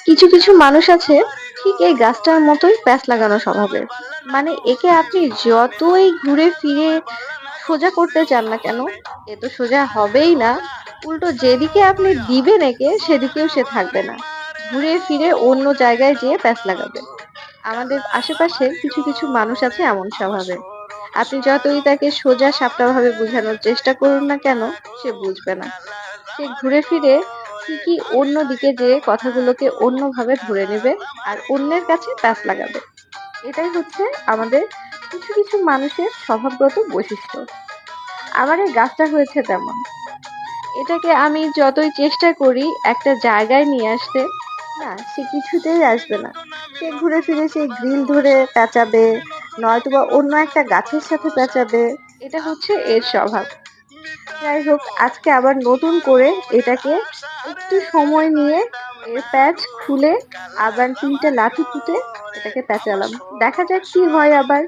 কিছু কিছু মানুষ আছে ঠিক এই গাছটার মতোই প্যাঁচ লাগানো স্বভাবের। মানে একে আপনি যতই ঘুরে ফিরে সোজা করতে চান না কেন, এ তো সোজা হবেই না। উল্টো যেদিকে আপনি দিবেন একে সেদিকেও সে থাকবে না, ঘুরে ফিরে অন্য জায়গায় যেয়ে প্যাঁচ লাগাবে। আমাদের আশেপাশের কিছু কিছু মানুষ আছে এমন স্বভাবের। আপনি যতই তাকে সোজা সাপটা ভাবে বোঝানোর চেষ্টা করুন না কেন, সে বুঝবে না। সে ঘুরে ফিরে ঠিকই অন্য দিকে যেয়ে কথাগুলোকে অন্যভাবে ধরে নেবে আর অন্যের কাছে প্যাঁচ লাগাবে। এটাই হচ্ছে আমাদের কিছু কিছু মানুষের স্বভাবগত বৈশিষ্ট্য। আমার এই গাছটা হয়েছে তেমন। এটাকে আমি যতই চেষ্টা করি একটা জায়গায় নিয়ে আসতে, না সে কিছুতেই আসবে না। সে ঘুরে ফিরে সেই গ্রিল ধরে পেঁচাবে, নয়তোবা অন্য একটা গাছের সাথে পেঁচাবে। এটা হচ্ছে এর স্বভাব। যাই হোক, আজকে আবার নতুন করে এটাকে একটু সময় নিয়ে এর প্যাচ খুলে আবার ৩ টে লাঠি পুঁতে এটাকে পেঁচালাম। দেখা যাক কি হয় আবার।